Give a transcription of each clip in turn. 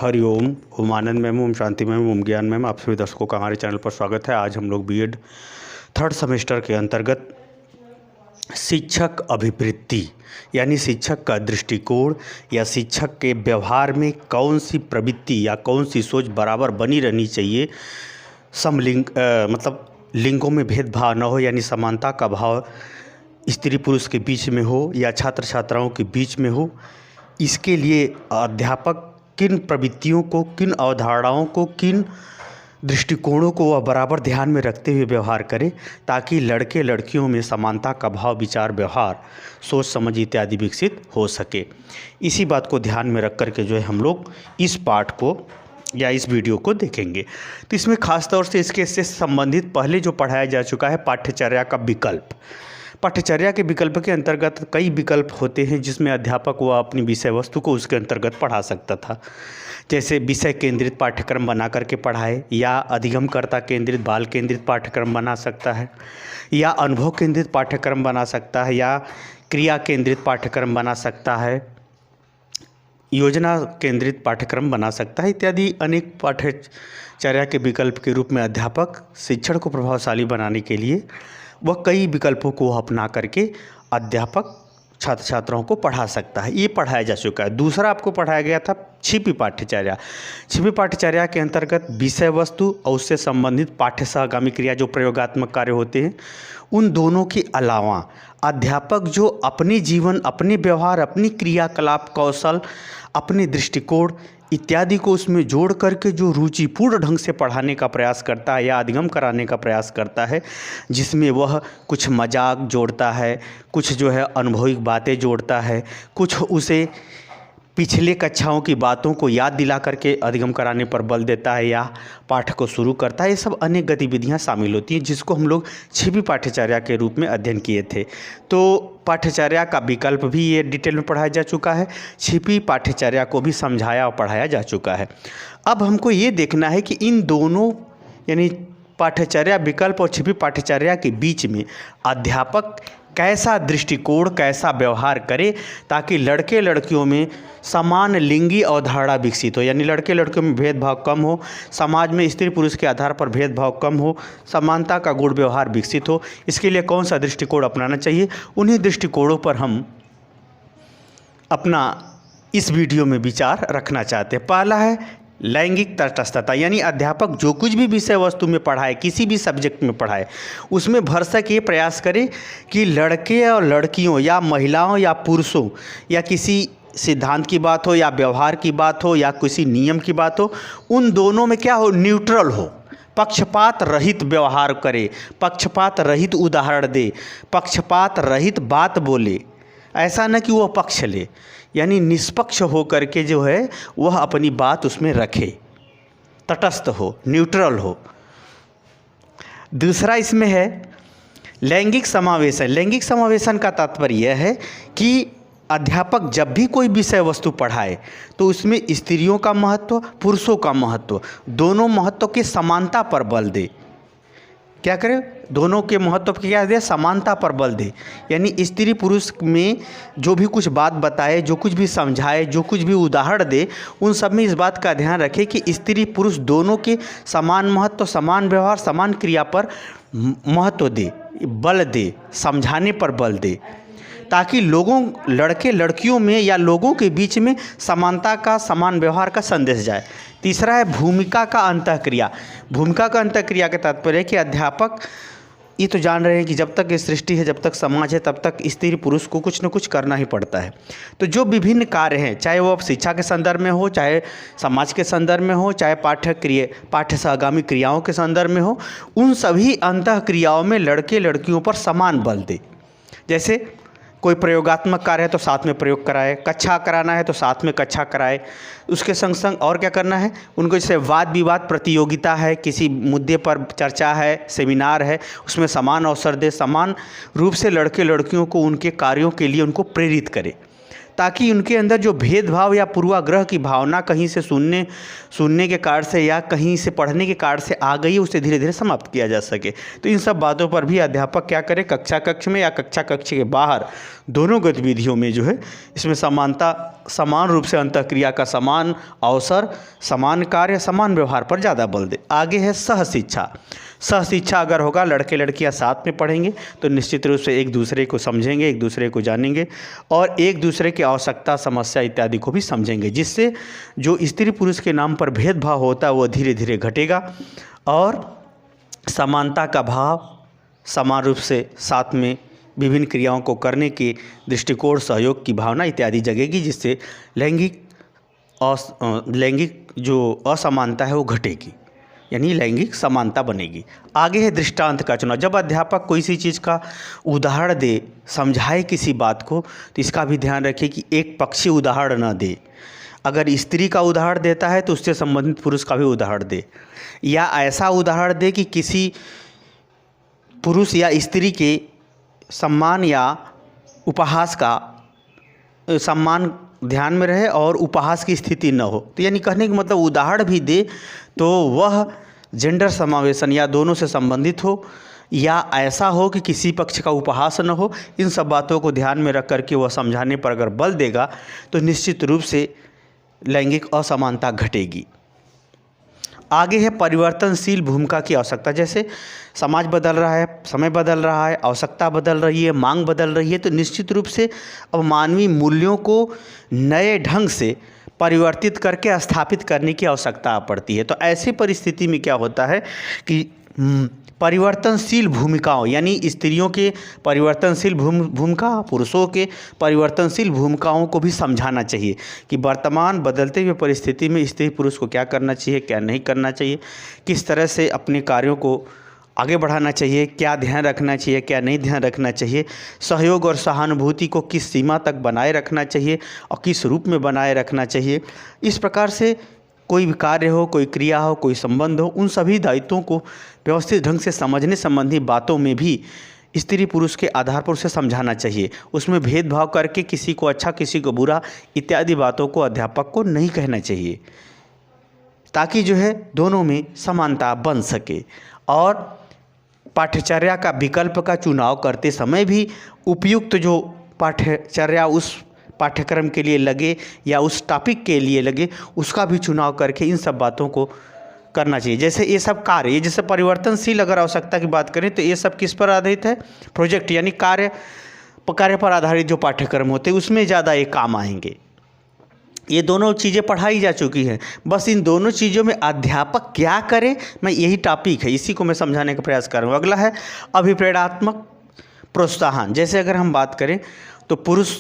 हरिओम। ओम आनंद ma'am, Om Shanti ma'am, ओम ज्ञान ma'am, आप सभी दर्शकों का हमारे चैनल पर स्वागत है। आज हम लोग बीएड थर्ड सेमेस्टर के अंतर्गत शिक्षक अभिवृत्ति यानी शिक्षक का दृष्टिकोण या शिक्षक के व्यवहार में कौन सी प्रवृत्ति या कौन सी सोच बराबर बनी रहनी चाहिए, समलिंग मतलब लिंगों में भेदभाव न हो, यानी समानता का भाव स्त्री पुरुष के बीच में हो या छात्र छात्राओं के बीच में हो। इसके लिए अध्यापक किन प्रवृत्तियों को, किन अवधारणाओं को, किन दृष्टिकोणों को वह बराबर ध्यान में रखते हुए व्यवहार करे, ताकि लड़के लड़कियों में समानता का भाव, विचार, व्यवहार, सोच समझ इत्यादि विकसित हो सके। इसी बात को ध्यान में रख कर के जो है हम लोग इस पाठ को या इस वीडियो को देखेंगे। तो इसमें खास तौर से इसके से संबंधित पहले जो पढ़ाया जा चुका है पाठ्यचर्या का विकल्प। पाठ्यचर्या के विकल्प के अंतर्गत कई विकल्प होते हैं जिसमें अध्यापक वह अपनी विषय वस्तु को उसके अंतर्गत पढ़ा सकता था। जैसे विषय केंद्रित पाठ्यक्रम बना करके पढ़ाए, या अधिगमकर्ता केंद्रित बाल केंद्रित पाठ्यक्रम बना सकता है, या अनुभव केंद्रित पाठ्यक्रम बना सकता है, या क्रिया केंद्रित पाठ्यक्रम बना सकता है, योजना केंद्रित पाठ्यक्रम बना सकता है, इत्यादि अनेक पाठ्यचर्या के विकल्प के रूप में अध्यापक शिक्षण को प्रभावशाली बनाने के लिए वह कई विकल्पों को अपना करके अध्यापक छात्र छात्राओं को पढ़ा सकता है। ये पढ़ाया जा चुका है। दूसरा आपको पढ़ाया गया था छिपी पाठ्यचर्या। छिपी पाठ्यचर्या के अंतर्गत विषय वस्तु और उससे संबंधित पाठ्य सहगामी क्रिया जो प्रयोगात्मक कार्य होते हैं, उन दोनों के अलावा अध्यापक जो अपने जीवन, अपने व्यवहार, अपनी क्रियाकलाप, कौशल, अपने दृष्टिकोण इत्यादि को उसमें जोड़ करके जो रुचिपूर्ण ढंग से पढ़ाने का प्रयास करता है या अधिगम कराने का प्रयास करता है, जिसमें वह कुछ मजाक जोड़ता है, कुछ जो है अनुभविक बातें जोड़ता है, कुछ उसे पिछले कक्षाओं की बातों को याद दिला करके अधिगम कराने पर बल देता है या पाठ को शुरू करता है। ये सब अनेक गतिविधियां शामिल होती हैं जिसको हम लोग छिपी पाठ्यचर्या के रूप में अध्ययन किए थे। तो पाठ्यचर्या का विकल्प भी ये डिटेल में पढ़ाया जा चुका है, छिपी पाठ्यचर्या को भी समझाया और पढ़ाया जा चुका है। अब हमको ये देखना है कि इन दोनों यानी पाठ्यचर्या विकल्प और छिपी पाठ्यचर्या के बीच में अध्यापक कैसा दृष्टिकोण, कैसा व्यवहार करे, ताकि लड़के लड़कियों में समान लिंगी अवधारणा विकसित हो, यानी लड़के लड़कियों में भेदभाव कम हो, समाज में स्त्री पुरुष के आधार पर भेदभाव कम हो, समानता का गुण व्यवहार विकसित हो। इसके लिए कौन सा दृष्टिकोण अपनाना चाहिए, उन्हीं दृष्टिकोणों पर हम अपना इस वीडियो में विचार रखना चाहते हैं। पहला है लैंगिक तटस्थता, यानी अध्यापक जो कुछ भी विषय वस्तु में पढ़ाए, किसी भी सब्जेक्ट में पढ़ाए, उसमें भरसक ये प्रयास करे कि लड़के और लड़कियों या महिलाओं या पुरुषों या किसी सिद्धांत की बात हो या व्यवहार की बात हो या किसी नियम की बात हो, उन दोनों में क्या हो, न्यूट्रल हो, पक्षपात रहित व्यवहार करे, पक्षपात रहित उदाहरण दे, पक्षपात रहित बात बोले। ऐसा न कि वह पक्ष ले, यानी निष्पक्ष हो करके जो है वह अपनी बात उसमें रखे, तटस्थ हो, न्यूट्रल हो। दूसरा इसमें है लैंगिक समावेशन। लैंगिक समावेशन का तात्पर्य यह है कि अध्यापक जब भी कोई विषय वस्तु पढ़ाए तो उसमें स्त्रियों का महत्व, पुरुषों का महत्व, दोनों महत्व की समानता पर बल दे। क्या करे, दोनों के महत्व की क्या दे, समानता पर बल दे। यानी स्त्री पुरुष में जो भी कुछ बात बताए, जो कुछ भी समझाए, जो कुछ भी उदाहरण दे, उन सब में इस बात का ध्यान रखे कि स्त्री पुरुष दोनों के समान महत्व, समान व्यवहार, समान क्रिया पर महत्व दे, बल दे, समझाने पर बल दे, ताकि लोगों, लड़के लड़कियों में या लोगों के बीच में समानता का, समान व्यवहार का संदेश जाए। तीसरा है भूमिका का अंतःक्रिया। भूमिका का अंतःक्रिया का तात्पर्य है कि अध्यापक ये तो जान रहे हैं कि जब तक ये सृष्टि है, जब तक समाज है, तब तक स्त्री पुरुष को कुछ न कुछ करना ही पड़ता है। तो जो विभिन्न कार्य हैं, चाहे वो शिक्षा के संदर्भ में हो, चाहे समाज के संदर्भ में हो, चाहे पाठ्य सहगामी क्रियाओं के संदर्भ में हो, उन सभी अंतःक्रियाओं में लड़के लड़कियों पर समान बल दे। जैसे कोई प्रयोगात्मक कार्य है तो साथ में प्रयोग कराए, कक्षा कराना है तो साथ में कक्षा कराए। उसके संग संग और क्या करना है, उनको जैसे वाद विवाद प्रतियोगिता है, किसी मुद्दे पर चर्चा है, सेमिनार है, उसमें समान अवसर दे, समान रूप से लड़के लड़कियों को उनके कार्यों के लिए उनको प्रेरित करे। ताकि उनके अंदर जो भेदभाव या पूर्वाग्रह की भावना कहीं से सुनने के कारण से या कहीं से पढ़ने के कारण से आ गई, उसे धीरे धीरे समाप्त किया जा सके। तो इन सब बातों पर भी अध्यापक क्या करे, कक्षा कक्ष में या कक्षा कक्ष के बाहर दोनों गतिविधियों में जो है इसमें समानता, समान रूप से अंतःक्रिया का समान अवसर, समान कार्य, समान व्यवहार पर ज़्यादा बल दे। आगे है सह शिक्षा। सह शिक्षा अगर होगा, लड़के लड़कियां साथ में पढ़ेंगे तो निश्चित रूप से एक दूसरे को समझेंगे, एक दूसरे को जानेंगे और एक दूसरे की आवश्यकता, समस्या इत्यादि को भी समझेंगे, जिससे जो स्त्री पुरुष के नाम पर भेदभाव होता है वो धीरे धीरे घटेगा और समानता का भाव, समान रूप से साथ में विभिन्न क्रियाओं को करने के दृष्टिकोण, सहयोग की भावना इत्यादि जगेगी, जिससे लैंगिक जो असमानता है वो घटेगी, यानी लैंगिक समानता बनेगी। आगे है दृष्टांत का चुनाव। जब अध्यापक कोई सी चीज़ का उदाहरण दे, समझाए किसी बात को, तो इसका भी ध्यान रखें कि एक पक्षी उदाहरण न दे। अगर स्त्री का उदाहरण देता है तो उससे संबंधित पुरुष का भी उदाहरण दे, या ऐसा उदाहरण दे कि किसी पुरुष या स्त्री के सम्मान या उपहास का सम्मान ध्यान में रहे और उपहास की स्थिति न हो। तो यानी कहने का मतलब उदाहरण भी दे तो वह जेंडर समावेशन या दोनों से संबंधित हो, या ऐसा हो कि किसी पक्ष का उपहास न हो। इन सब बातों को ध्यान में रख करके वह समझाने पर अगर बल देगा तो निश्चित रूप से लैंगिक असमानता घटेगी। आगे है परिवर्तनशील भूमिका की आवश्यकता। जैसे समाज बदल रहा है, समय बदल रहा है, आवश्यकता बदल रही है, मांग बदल रही है, तो निश्चित रूप से अब मानवीय मूल्यों को नए ढंग से परिवर्तित करके स्थापित करने की आवश्यकता पड़ती है। तो ऐसी परिस्थिति में क्या होता है कि परिवर्तनशील भूमिकाओं, यानी स्त्रियों के परिवर्तनशील भूमिका, पुरुषों के परिवर्तनशील भूमिकाओं को भी समझाना चाहिए कि वर्तमान बदलते हुए परिस्थिति में स्त्री पुरुष को क्या करना चाहिए, क्या नहीं करना चाहिए, किस तरह से अपने कार्यों को आगे बढ़ाना चाहिए, क्या ध्यान रखना चाहिए, क्या नहीं ध्यान रखना चाहिए, सहयोग और सहानुभूति को किस सीमा तक बनाए रखना चाहिए और किस रूप में बनाए रखना चाहिए। इस प्रकार से कोई भी कार्य हो, कोई क्रिया हो, कोई संबंध हो, उन सभी दायित्वों को व्यवस्थित ढंग से समझने संबंधी बातों में भी स्त्री पुरुष के आधार पर उसे समझाना चाहिए। उसमें भेदभाव करके किसी को अच्छा, किसी को बुरा इत्यादि बातों को अध्यापक को नहीं कहना चाहिए, ताकि जो है दोनों में समानता बन सके। और पाठ्यचर्या का विकल्प का चुनाव करते समय भी उपयुक्त जो पाठ्यचर्या उस पाठ्यक्रम के लिए लगे या उस टॉपिक के लिए लगे, उसका भी चुनाव करके इन सब बातों को करना चाहिए। जैसे ये सब कार्य, जैसे परिवर्तनशील अगर आवश्यकता की बात करें तो ये सब किस पर आधारित है, प्रोजेक्ट यानी कार्य पर आधारित जो पाठ्यक्रम होते हैं उसमें ज़्यादा ये काम आएंगे। ये दोनों चीज़ें पढ़ाई जा चुकी हैं, बस इन दोनों चीज़ों में अध्यापक क्या करे, मैं यही टॉपिक है, इसी को मैं समझाने का प्रयास करूँगा। अगला है अभिप्रेरणात्मक प्रोत्साहन। जैसे अगर हम बात करें तो पुरुष,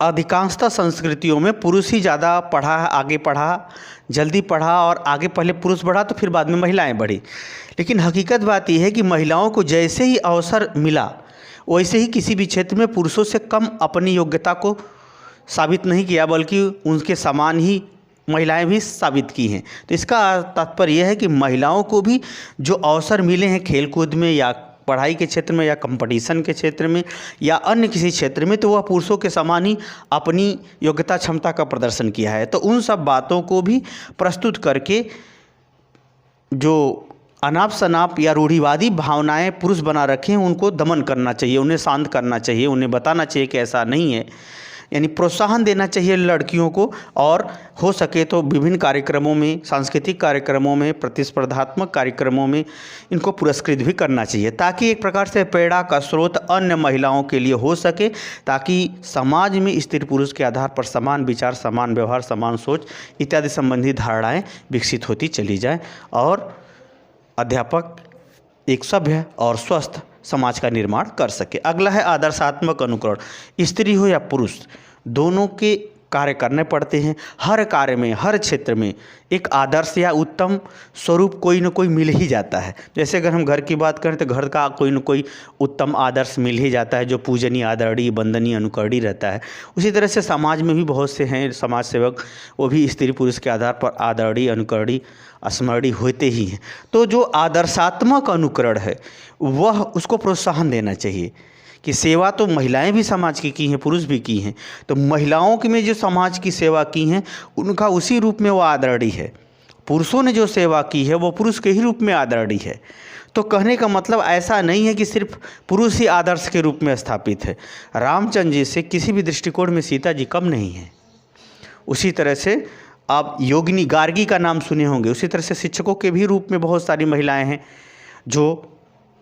अधिकांशतः संस्कृतियों में पुरुष ही ज़्यादा पढ़ा, आगे पढ़ा, जल्दी पढ़ा और आगे पहले पुरुष बढ़ा तो फिर बाद में महिलाएं बढ़ी। लेकिन हकीकत बात यह है कि महिलाओं को जैसे ही अवसर मिला वैसे ही किसी भी क्षेत्र में पुरुषों से कम अपनी योग्यता को साबित नहीं किया, बल्कि उनके समान ही महिलाएं भी साबित की हैं। तो इसका तात्पर्य यह है कि महिलाओं को भी जो अवसर मिले हैं खेलकूद में या पढ़ाई के क्षेत्र में या कंपटीशन के क्षेत्र में या अन्य किसी क्षेत्र में, तो वह पुरुषों के समान ही अपनी योग्यता क्षमता का प्रदर्शन किया है। तो उन सब बातों को भी प्रस्तुत करके जो अनाप शनाप या रूढ़िवादी भावनाएं पुरुष बना रखे हैं उनको दमन करना चाहिए, उन्हें शांत करना चाहिए, उन्हें बताना चाहिए कि ऐसा नहीं है, यानी प्रोत्साहन देना चाहिए लड़कियों को। और हो सके तो विभिन्न कार्यक्रमों में, सांस्कृतिक कार्यक्रमों में, प्रतिस्पर्धात्मक कार्यक्रमों में इनको पुरस्कृत भी करना चाहिए, ताकि एक प्रकार से प्रेरणा का स्रोत अन्य महिलाओं के लिए हो सके, ताकि समाज में स्त्री पुरुष के आधार पर समान विचार, समान व्यवहार, समान सोच इत्यादि संबंधी धारणाएं विकसित होती चली जाएं और अध्यापक एक सभ्य और स्वस्थ समाज का निर्माण कर सके। अगला है आदर्शात्मक अनुकरण। स्त्री हो या पुरुष, दोनों के कार्य करने पड़ते हैं। हर कार्य में, हर क्षेत्र में एक आदर्श या उत्तम स्वरूप कोई न कोई मिल ही जाता है। जैसे अगर हम घर की बात करें तो घर का कोई न कोई उत्तम आदर्श मिल ही जाता है जो पूजनीय, आदरणीय, वंदनीय, अनुकरणीय रहता है। उसी तरह से समाज में भी बहुत से हैं समाज सेवक, वो भी स्त्री पुरुष के आधार पर आदरणीय, अनुकरणीय, स्मरणीय होते ही हैं। तो जो आदर्शात्मक अनुकरण है वह उसको प्रोत्साहन देना चाहिए कि सेवा तो महिलाएं भी समाज की हैं, पुरुष भी की हैं, तो महिलाओं की में जो समाज की सेवा की हैं उनका उसी रूप में वो आदरणीय है। पुरुषों ने जो सेवा की है वो पुरुष के ही रूप में आदरणीय है। तो कहने का मतलब ऐसा नहीं है कि सिर्फ पुरुष ही आदर्श के रूप में स्थापित है। रामचंद्र जी से किसी भी दृष्टिकोण में सीता जी कम नहीं है। उसी तरह से आप योगिनी गार्गी का नाम सुने होंगे, उसी तरह से शिक्षकों के भी रूप में बहुत सारी महिलाएं हैं जो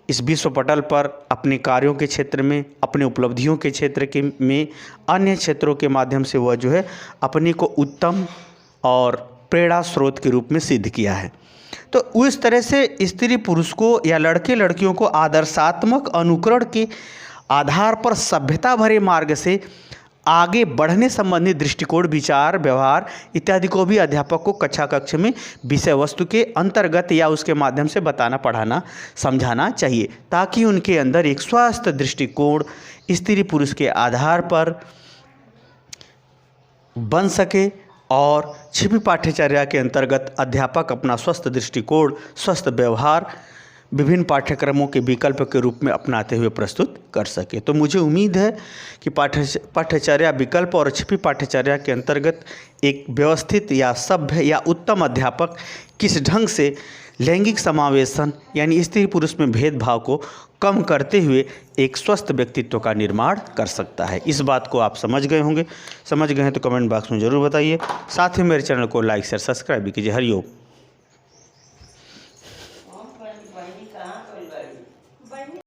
इस विश्व पटल पर अपने कार्यों के क्षेत्र में, अपने उपलब्धियों के क्षेत्र के में, अन्य क्षेत्रों के माध्यम से वह जो है अपने को उत्तम और प्रेरणा स्रोत के रूप में सिद्ध किया है। तो उस तरह से स्त्री पुरुष को या लड़के लड़कियों को आदर्शात्मक अनुकरण के आधार पर सभ्यता भरे मार्ग से आगे बढ़ने संबंधी दृष्टिकोण, विचार, व्यवहार इत्यादि को भी अध्यापक को कक्षा कक्ष में विषय वस्तु के अंतर्गत या उसके माध्यम से बताना, पढ़ाना, समझाना चाहिए, ताकि उनके अंदर एक स्वस्थ दृष्टिकोण स्त्री पुरुष के आधार पर बन सके और छिपी पाठ्यचर्या के अंतर्गत अध्यापक अपना स्वस्थ दृष्टिकोण, स्वस्थ व्यवहार विभिन्न पाठ्यक्रमों के विकल्प के रूप में अपनाते हुए प्रस्तुत कर सके। तो मुझे उम्मीद है कि पाठ्यचर्या विकल्प और छिपी पाठ्यचर्या के अंतर्गत एक व्यवस्थित या सभ्य या उत्तम अध्यापक किस ढंग से लैंगिक समावेशन यानी स्त्री पुरुष में भेदभाव को कम करते हुए एक स्वस्थ व्यक्तित्व का निर्माण कर सकता है। इस बात को आप समझ गए होंगे। समझ गए हैं तो कमेंट बॉक्स में ज़रूर बताइए। साथ ही मेरे चैनल को लाइक शेयर सब्सक्राइब भी कीजिए। हरिओम।